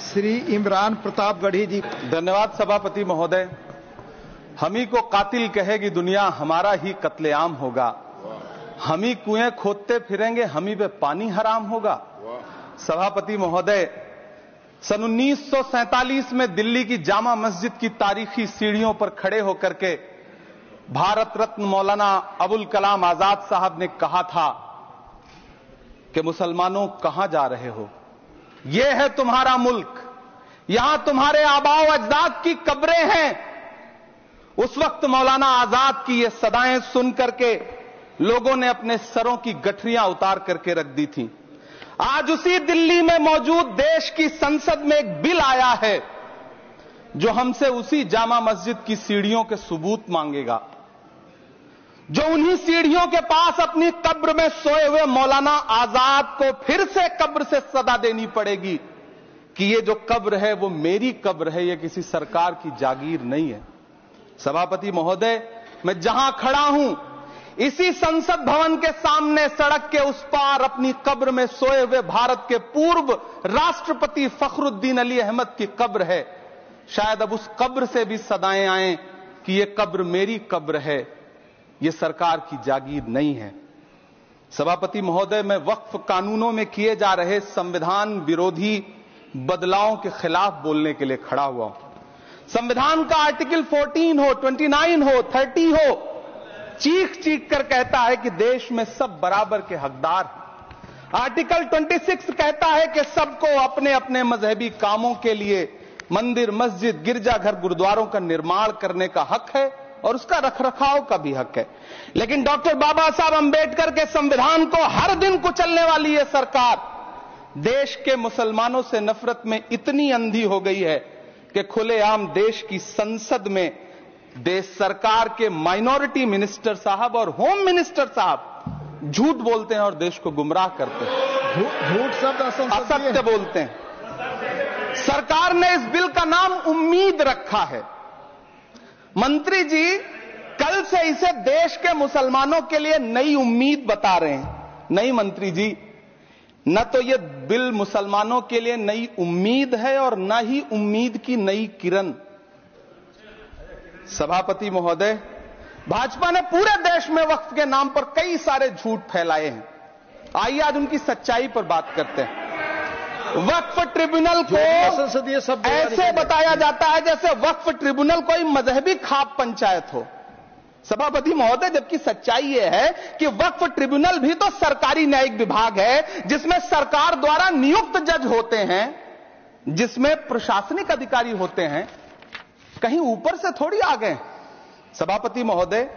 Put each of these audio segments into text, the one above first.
श्री इमरान प्रतापगढ़ी जी। धन्यवाद सभापति महोदय। हम ही को कातिल कहेगी दुनिया, हमारा ही कत्लेआम होगा। हम ही कुएं खोदते फिरेंगे, हम ही पे पानी हराम होगा। सभापति महोदय, सन 1947 में दिल्ली की जामा मस्जिद की तारीखी सीढ़ियों पर खड़े होकर के भारत रत्न मौलाना अबुल कलाम आजाद साहब ने कहा था कि मुसलमानों कहां जा रहे हो, यह है तुम्हारा मुल्क, यहां तुम्हारे आबाओ अजदाद की कब्रें हैं। उस वक्त मौलाना आजाद की ये सदाएं सुन करके लोगों ने अपने सरों की गठरियां उतार करके रख दी थी। आज उसी दिल्ली में मौजूद देश की संसद में एक बिल आया है जो हमसे उसी जामा मस्जिद की सीढ़ियों के सबूत मांगेगा, जो उन्हीं सीढ़ियों के पास अपनी कब्र में सोए हुए मौलाना आजाद को फिर से कब्र से सदा देनी पड़ेगी कि ये जो कब्र है वो मेरी कब्र है, ये किसी सरकार की जागीर नहीं है। सभापति महोदय, मैं जहां खड़ा हूं इसी संसद भवन के सामने सड़क के उस पार अपनी कब्र में सोए हुए भारत के पूर्व राष्ट्रपति फखरुद्दीन अली अहमद की कब्र है। शायद अब उस कब्र से भी सदाएं आए कि ये कब्र मेरी कब्र है, ये सरकार की जागीर नहीं है। सभापति महोदय, मैं वक्फ कानूनों में किए जा रहे संविधान विरोधी बदलावों के खिलाफ बोलने के लिए खड़ा हुआ हूं। संविधान का आर्टिकल 14 हो, 29 हो, 30 हो, चीख चीख कर कहता है कि देश में सब बराबर के हकदार हैं। आर्टिकल 26 कहता है कि सबको अपने अपने मजहबी कामों के लिए मंदिर, मस्जिद, गिरजाघर, गुरुद्वारों का निर्माण करने का हक है और उसका रखरखाव का भी हक है। लेकिन डॉक्टर बाबा साहब अंबेडकर के संविधान को हर दिन कुचलने वाली यह सरकार देश के मुसलमानों से नफरत में इतनी अंधी हो गई है कि खुलेआम देश की संसद में देश सरकार के माइनॉरिटी मिनिस्टर साहब और होम मिनिस्टर साहब झूठ बोलते हैं और देश को गुमराह करते हैं। झूठ शब्द असत्य बोलते हैं। सरकार ने इस बिल का नाम उम्मीद रखा है। मंत्री जी कल से इसे देश के मुसलमानों के लिए नई उम्मीद बता रहे हैं। नहीं मंत्री जी, न तो यह बिल मुसलमानों के लिए नई उम्मीद है और न ही उम्मीद की नई किरण। सभापति महोदय, भाजपा ने पूरे देश में वक्फ के नाम पर कई सारे झूठ फैलाए हैं। आइए आज उनकी सच्चाई पर बात करते हैं। वक्फ ट्रिब्यूनल को ऐसे बताया जाता है जैसे वक्फ ट्रिब्यूनल कोई मजहबी खाप पंचायत हो। सभापति महोदय, जबकि सच्चाई यह है कि वक्फ ट्रिब्यूनल भी तो सरकारी न्यायिक विभाग है जिसमें सरकार द्वारा नियुक्त जज होते हैं, जिसमें प्रशासनिक अधिकारी होते हैं, कहीं ऊपर से थोड़ी आ गए। सभापति महोदय,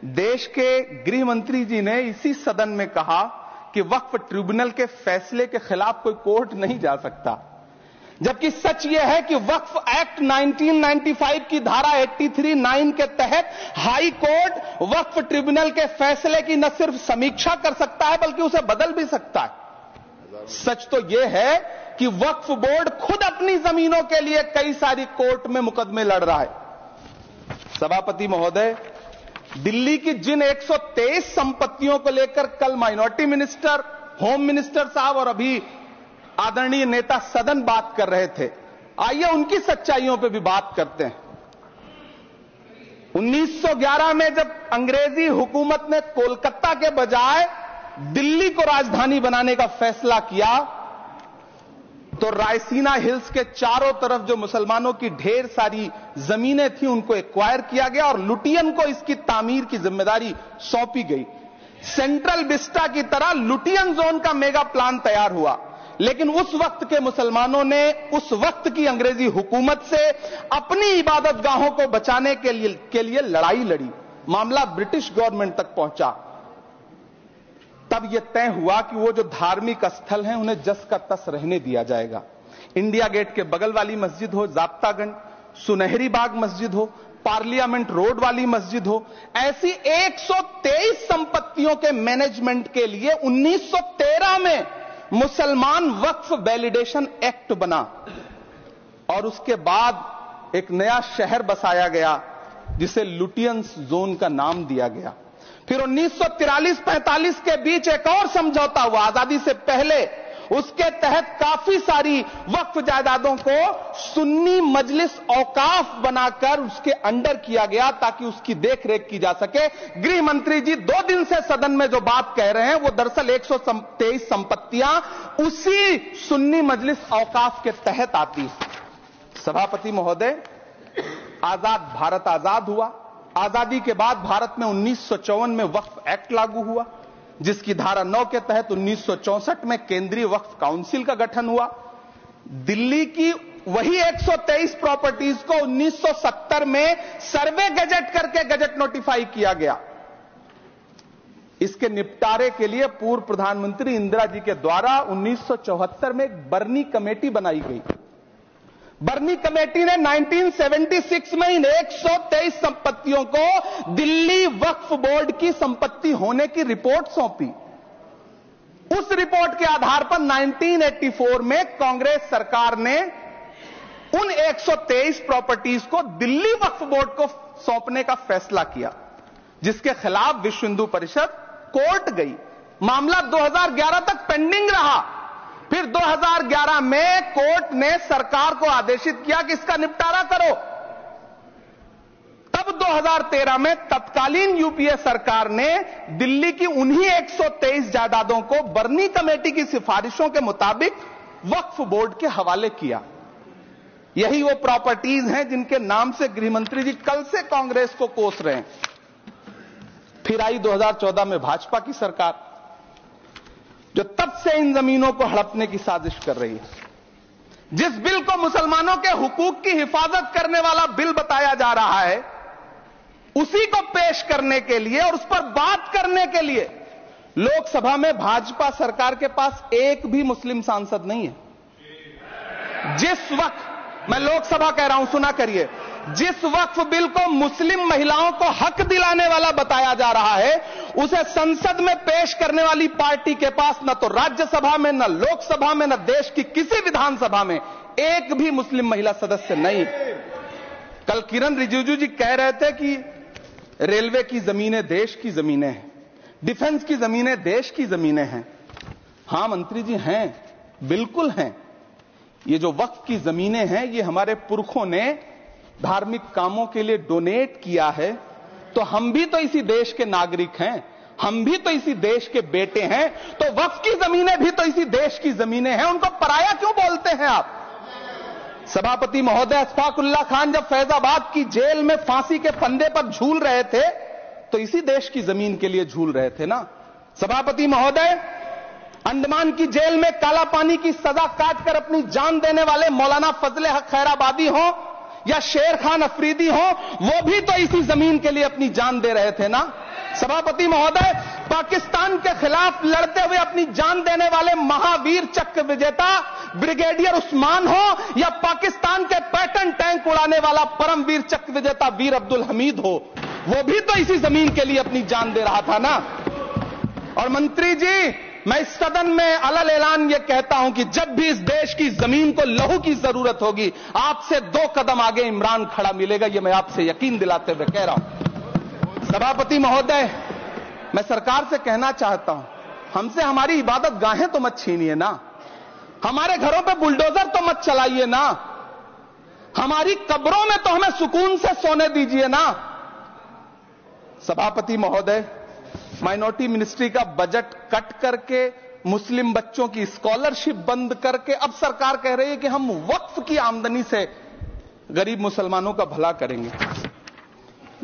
देश के गृह मंत्री जी ने इसी सदन में कहा कि वक्फ ट्रिब्यूनल के फैसले के खिलाफ कोई कोर्ट नहीं जा सकता, जबकि सच यह है कि वक्फ एक्ट 1995 की धारा 83(9) के तहत हाई कोर्ट वक्फ ट्रिब्यूनल के फैसले की न सिर्फ समीक्षा कर सकता है बल्कि उसे बदल भी सकता है। सच तो यह है कि वक्फ बोर्ड खुद अपनी जमीनों के लिए कई सारी कोर्ट में मुकदमे लड़ रहा है। सभापति महोदय, दिल्ली की जिन 123 संपत्तियों को लेकर कल माइनॉरिटी मिनिस्टर, होम मिनिस्टर साहब और अभी आदरणीय नेता सदन बात कर रहे थे, आइए उनकी सच्चाइयों पे भी बात करते हैं। 1911 में जब अंग्रेजी हुकूमत ने कोलकाता के बजाय दिल्ली को राजधानी बनाने का फैसला किया तो रायसीना हिल्स के चारों तरफ जो मुसलमानों की ढेर सारी जमीनें थी उनको एक्वायर किया गया और लुटियन को इसकी तामीर की जिम्मेदारी सौंपी गई। सेंट्रल विस्टा की तरह लुटियन जोन का मेगा प्लान तैयार हुआ, लेकिन उस वक्त के मुसलमानों ने उस वक्त की अंग्रेजी हुकूमत से अपनी इबादत गाहों को बचाने के लिए लड़ाई लड़ी। मामला ब्रिटिश गवर्नमेंट तक पहुंचा। तब यह तय हुआ कि वो जो धार्मिक स्थल हैं उन्हें जस का तस रहने दिया जाएगा। इंडिया गेट के बगल वाली मस्जिद हो, जाप्तागंज, सुनहरी बाग मस्जिद हो, पार्लियामेंट रोड वाली मस्जिद हो, ऐसी 123 संपत्तियों के मैनेजमेंट के लिए 1913 में मुसलमान वक्फ वैलिडेशन एक्ट बना और उसके बाद एक नया शहर बसाया गया जिसे लुटियंस जोन का नाम दिया गया। फिर 1943-45 के बीच एक और समझौता हुआ आजादी से पहले उसके तहत काफी सारी वक्फ जायदादों को सुन्नी मजलिस औकाफ बनाकर उसके अंडर किया गया ताकि उसकी देखरेख की जा सके। गृह मंत्री जी 2 दिन से सदन में जो बात कह रहे हैं वो दरअसल 123 संपत्तियां उसी सुन्नी मजलिस औकाफ के तहत आती है। सभापति महोदय, आजाद भारत आजाद हुआ। आजादी के बाद भारत में 1954 में वक्फ एक्ट लागू हुआ, जिसकी धारा 9 के तहत 1964 में केंद्रीय वक्फ काउंसिल का गठन हुआ। दिल्ली की वही 123 प्रॉपर्टीज को 1970 में सर्वे गजट करके गजट नोटिफाई किया गया। इसके निपटारे के लिए पूर्व प्रधानमंत्री इंदिरा जी के द्वारा 1974 में एक बर्नी कमेटी बनाई गई। बर्नी कमेटी ने 1976 में इन 123 संपत्तियों को दिल्ली वक्फ बोर्ड की संपत्ति होने की रिपोर्ट सौंपी। उस रिपोर्ट के आधार पर 1984 में कांग्रेस सरकार ने उन 123 प्रॉपर्टीज को दिल्ली वक्फ बोर्ड को सौंपने का फैसला किया, जिसके खिलाफ विश्व हिंदू परिषद कोर्ट गई। मामला 2011 तक पेंडिंग रहा। फिर 2011 में कोर्ट ने सरकार को आदेशित किया कि इसका निपटारा करो। तब 2013 में तत्कालीन यूपीए सरकार ने दिल्ली की उन्हीं 123 जायदादों को बर्नी कमेटी की सिफारिशों के मुताबिक वक्फ बोर्ड के हवाले किया। यही वो प्रॉपर्टीज हैं जिनके नाम से गृह मंत्री जी कल से कांग्रेस को कोस रहे हैं। फिर आई 2014 में भाजपा की सरकार, जो तब से इन जमीनों को हड़पने की साजिश कर रही है। जिस बिल को मुसलमानों के हुकूक की हिफाजत करने वाला बिल बताया जा रहा है, उसी को पेश करने के लिए और उस पर बात करने के लिए लोकसभा में भाजपा सरकार के पास एक भी मुस्लिम सांसद नहीं है। जिस वक्त, मैं लोकसभा कह रहा हूं, सुना करिए, जिस वक्फ बिल को मुस्लिम महिलाओं को हक दिलाने वाला बताया जा रहा है, उसे संसद में पेश करने वाली पार्टी के पास न तो राज्यसभा में, न लोकसभा में, न देश की किसी विधानसभा में एक भी मुस्लिम महिला सदस्य नहीं। कल किरण रिजिजू जी कह रहे थे कि रेलवे की जमीनें देश की जमीनें हैं, डिफेंस की जमीनें देश की जमीनें हैं। हां मंत्री जी, हैं, बिल्कुल हैं। ये जो वक्फ की जमीनें हैं, ये हमारे पुरखों ने धार्मिक कामों के लिए डोनेट किया है। तो हम भी तो इसी देश के नागरिक हैं, हम भी तो इसी देश के बेटे हैं। तो वक्फ की जमीनें भी तो इसी देश की जमीनें हैं, उनको पराया क्यों बोलते हैं आप? सभापति महोदय, अशफाकुल्लाह खान जब फैजाबाद की जेल में फांसी के फंदे पर झूल रहे थे, तो इसी देश की जमीन के लिए झूल रहे थे ना। सभापति महोदय, अंडमान की जेल में काला पानी की सजा काटकर अपनी जान देने वाले मौलाना फजले हक खैराबादी हो या शेर खान अफरीदी हो, वो भी तो इसी जमीन के लिए अपनी जान दे रहे थे ना। सभापति महोदय, पाकिस्तान के खिलाफ लड़ते हुए अपनी जान देने वाले महावीर चक्र विजेता ब्रिगेडियर उस्मान हो या पाकिस्तान के पैटर्न टैंक उड़ाने वाला परमवीर चक्र विजेता वीर अब्दुल हमीद हो, वो भी तो इसी जमीन के लिए अपनी जान दे रहा था ना। और मंत्री जी, मैं इस सदन में अलल ऐलान ये कहता हूं कि जब भी इस देश की जमीन को लहू की जरूरत होगी, आपसे 2 कदम आगे इमरान खड़ा मिलेगा, ये मैं आपसे यकीन दिलाते हुए कह रहा हूं। सभापति महोदय, मैं सरकार से कहना चाहता हूं, हमसे हमारी इबादत गाहें तो मत छीनिए ना, हमारे घरों पे बुलडोजर तो मत चलाइए ना, हमारी कब्रों में तो हमें सुकून से सोने दीजिए ना। सभापति महोदय, माइनॉरिटी मिनिस्ट्री का बजट कट करके, मुस्लिम बच्चों की स्कॉलरशिप बंद करके अब सरकार कह रही है कि हम वक्फ की आमदनी से गरीब मुसलमानों का भला करेंगे।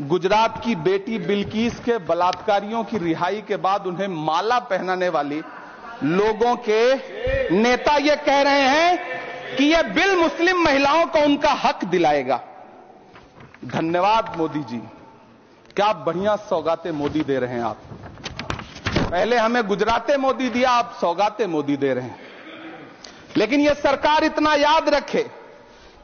गुजरात की बेटी बिल्किस के बलात्कारियों की रिहाई के बाद उन्हें माला पहनाने वाली लोगों के नेता ये कह रहे हैं कि यह बिल मुस्लिम महिलाओं को उनका हक दिलाएगा। धन्यवाद मोदी जी, क्या बढ़िया सौगातें मोदी दे रहे हैं आप। पहले हमें गुजराते मोदी दिया, आप सौगातें मोदी दे रहे हैं। लेकिन यह सरकार इतना याद रखे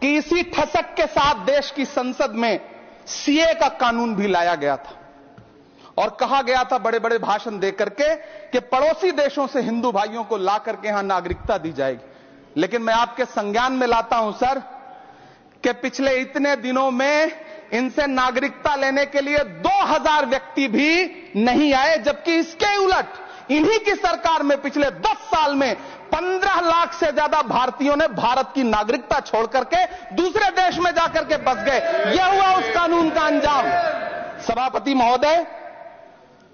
कि इसी ठसक के साथ देश की संसद में सीए का कानून भी लाया गया था और कहा गया था बड़े बड़े भाषण देकर के कि पड़ोसी देशों से हिंदू भाइयों को ला करके यहां नागरिकता दी जाएगी। लेकिन मैं आपके संज्ञान में लाता हूं सर कि पिछले इतने दिनों में इनसे नागरिकता लेने के लिए 2000 व्यक्ति भी नहीं आए, जबकि इसके उलट इन्हीं की सरकार में पिछले 10 साल में 15 लाख से ज्यादा भारतीयों ने भारत की नागरिकता छोड़ करके दूसरे देश में जाकर के बस गए। यह हुआ उस कानून का अंजाम। सभापति महोदय,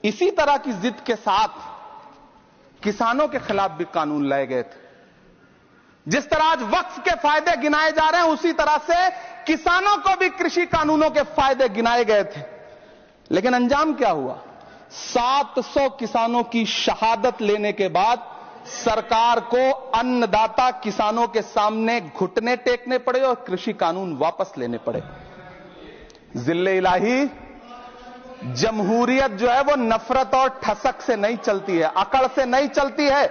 इसी तरह की जिद के साथ किसानों के खिलाफ भी कानून लाए गए थे। जिस तरह आज वक्फ के फायदे गिनाए जा रहे हैं, उसी तरह से किसानों को भी कृषि कानूनों के फायदे गिनाए गए थे। लेकिन अंजाम क्या हुआ? 700 किसानों की शहादत लेने के बाद सरकार को अन्नदाता किसानों के सामने घुटने टेकने पड़े और कृषि कानून वापस लेने पड़े। जिल्ले इलाही, जमहूरियत जो है वो नफरत और ठसक से नहीं चलती है, अकड़ से नहीं चलती है।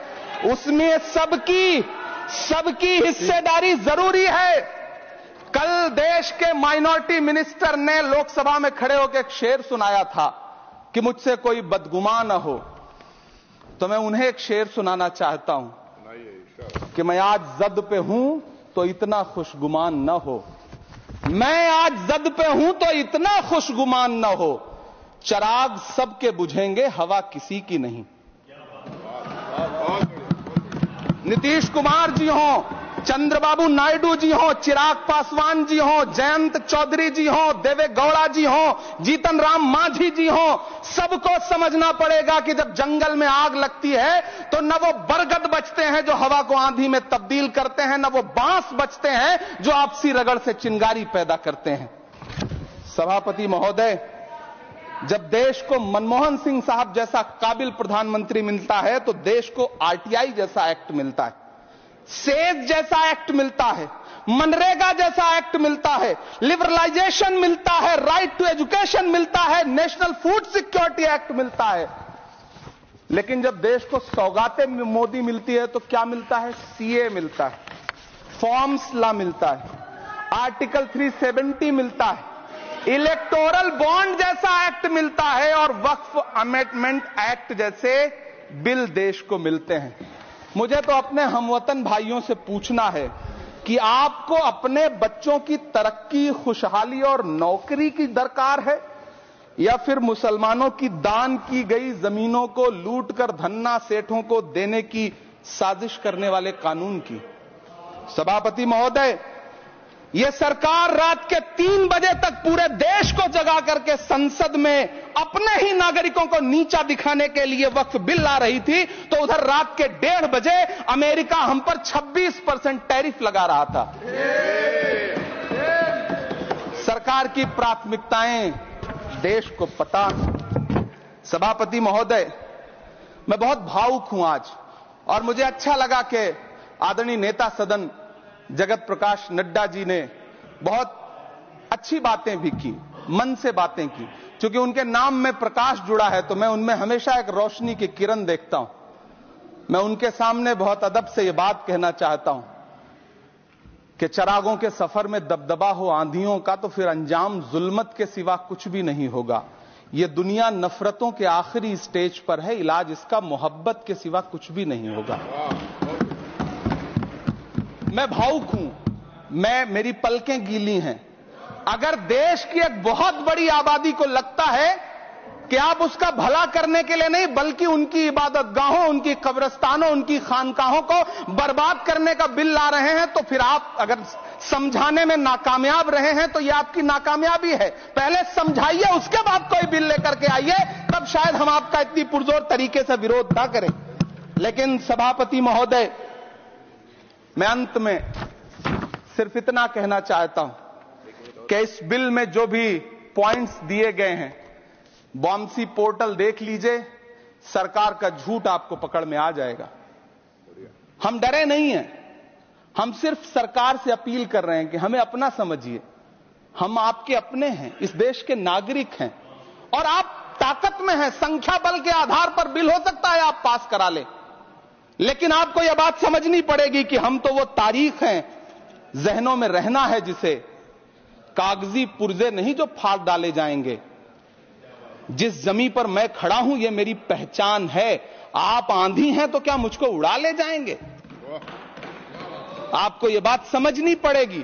उसमें सबकी हिस्सेदारी जरूरी है। कल देश के माइनॉरिटी मिनिस्टर ने लोकसभा में खड़े होकर एक शेर सुनाया था कि मुझसे कोई बदगुमान न हो, तो मैं उन्हें एक शेर सुनाना चाहता हूं कि मैं आज जद पे हूं तो इतना खुशगुमान न हो, मैं आज जद पे हूं तो इतना खुशगुमान न हो, चराग सबके बुझेंगे हवा किसी की नहीं। नीतीश कुमार जी हो, चंद्रबाबू नायडू जी हो, चिराग पासवान जी हो, जयंत चौधरी जी हो, देवे गौड़ा जी हो, जीतन राम मांझी जी हो, सबको समझना पड़ेगा कि जब जंगल में आग लगती है तो न वो बरगद बचते हैं जो हवा को आंधी में तब्दील करते हैं, न वो बांस बचते हैं जो आपसी रगड़ से चिंगारी पैदा करते हैं। सभापति महोदय, जब देश को मनमोहन सिंह साहब जैसा काबिल प्रधानमंत्री मिलता है तो देश को आरटीआई जैसा एक्ट मिलता है, सेज जैसा एक्ट मिलता है, मनरेगा जैसा एक्ट मिलता है, लिबरलाइजेशन मिलता है, राइट टू एजुकेशन मिलता है, नेशनल फूड सिक्योरिटी एक्ट मिलता है। लेकिन जब देश को सौगातें मोदी मिलती है तो क्या मिलता है? सीए मिलता है, फॉर्म्स लॉ मिलता है, आर्टिकल 370 मिलता है, इलेक्टोरल बॉन्ड जैसा एक्ट मिलता है और वक्फ अमेंडमेंट एक्ट जैसे बिल देश को मिलते हैं। मुझे तो अपने हमवतन भाइयों से पूछना है कि आपको अपने बच्चों की तरक्की, खुशहाली और नौकरी की दरकार है या फिर मुसलमानों की दान की गई जमीनों को लूटकर धन्ना सेठों को देने की साजिश करने वाले कानून की? सभापति महोदय, यह सरकार रात के 3 बजे तक पूरे देश को जगा करके संसद में अपने ही नागरिकों को नीचा दिखाने के लिए वक्फ बिल ला रही थी, तो उधर रात के 1:30 बजे अमेरिका हम पर 26% टैरिफ लगा रहा था। सरकार की प्राथमिकताएं देश को पता। सभापति महोदय, मैं बहुत भावुक हूं आज, और मुझे अच्छा लगा कि आदरणीय नेता सदन जगत प्रकाश नड्डा जी ने बहुत अच्छी बातें भी की, मन से बातें की। क्योंकि उनके नाम में प्रकाश जुड़ा है तो मैं उनमें हमेशा एक रोशनी की किरण देखता हूं। मैं उनके सामने बहुत अदब से यह बात कहना चाहता हूं कि चिरागों के सफर में दबदबा हो आंधियों का तो फिर अंजाम जुल्मत के सिवा कुछ भी नहीं होगा। यह दुनिया नफरतों के आखिरी स्टेज पर है, इलाज इसका मोहब्बत के सिवा कुछ भी नहीं होगा। मैं भावुक हूं, मेरी पलकें गीली हैं। अगर देश की एक बहुत बड़ी आबादी को लगता है कि आप उसका भला करने के लिए नहीं बल्कि उनकी इबादतगाहों, उनकी कब्रिस्तानों, उनकी खानकाहों को बर्बाद करने का बिल ला रहे हैं, तो फिर आप अगर समझाने में नाकामयाब रहे हैं तो यह आपकी नाकामयाबी है। पहले समझाइए, उसके बाद कोई बिल लेकर के आइए, तब शायद हम आपका इतनी पुरजोर तरीके से विरोध ना करें। लेकिन सभापति महोदय, मैं अंत में सिर्फ इतना कहना चाहता हूं कि इस बिल में जो भी पॉइंट्स दिए गए हैं, बॉम्सी पोर्टल देख लीजिए, सरकार का झूठ आपको पकड़ में आ जाएगा। हम डरे नहीं हैं, हम सिर्फ सरकार से अपील कर रहे हैं कि हमें अपना समझिए। हम आपके अपने हैं, इस देश के नागरिक हैं और आप ताकत में हैं। संख्या बल के आधार पर बिल हो सकता है आप पास करा लें, लेकिन आपको यह बात समझनी पड़ेगी कि हम तो वो तारीख हैं, जहनों में रहना है जिसे, कागजी पुर्जे नहीं जो फाड़ डाले जाएंगे। जिस जमीन पर मैं खड़ा हूं यह मेरी पहचान है। आप आंधी हैं तो क्या मुझको उड़ा ले जाएंगे? आपको यह बात समझनी पड़ेगी।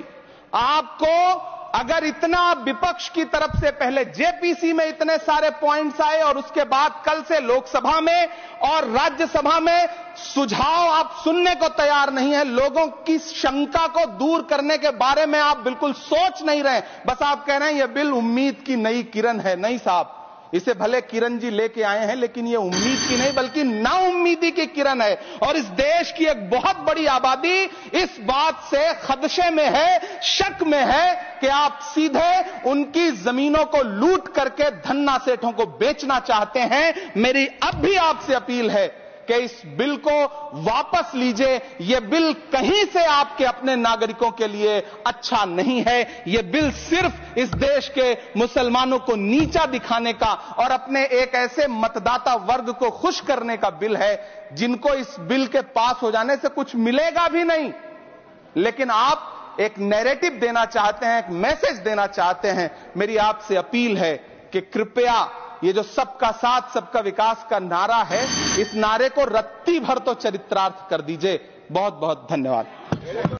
आपको अगर इतना विपक्ष की तरफ से पहले जेपीसी में इतने सारे पॉइंट्स आए और उसके बाद कल से लोकसभा में और राज्यसभा में सुझाव आप सुनने को तैयार नहीं है, लोगों की शंका को दूर करने के बारे में आप बिल्कुल सोच नहीं रहे, बस आप कह रहे हैं यह बिल उम्मीद की नई किरण है। नहीं साहब, इसे भले किरण जी लेके आए हैं, लेकिन ये उम्मीद की नहीं बल्कि नाउम्मीदी की किरण है। और इस देश की एक बहुत बड़ी आबादी इस बात से खदशे में है, शक में है कि आप सीधे उनकी जमीनों को लूट करके धन्ना सेठों को बेचना चाहते हैं। मेरी अब भी आपसे अपील है कि इस बिल को वापस लीजिए। यह बिल कहीं से आपके अपने नागरिकों के लिए अच्छा नहीं है। यह बिल सिर्फ इस देश के मुसलमानों को नीचा दिखाने का और अपने एक ऐसे मतदाता वर्ग को खुश करने का बिल है जिनको इस बिल के पास हो जाने से कुछ मिलेगा भी नहीं, लेकिन आप एक नैरेटिव देना चाहते हैं, एक मैसेज देना चाहते हैं। मेरी आपसे अपील है कि कृपया ये जो सबका साथ सबका विकास का नारा है, इस नारे को रत्ती भर तो चरित्रार्थ कर दीजिए। बहुत बहुत धन्यवाद।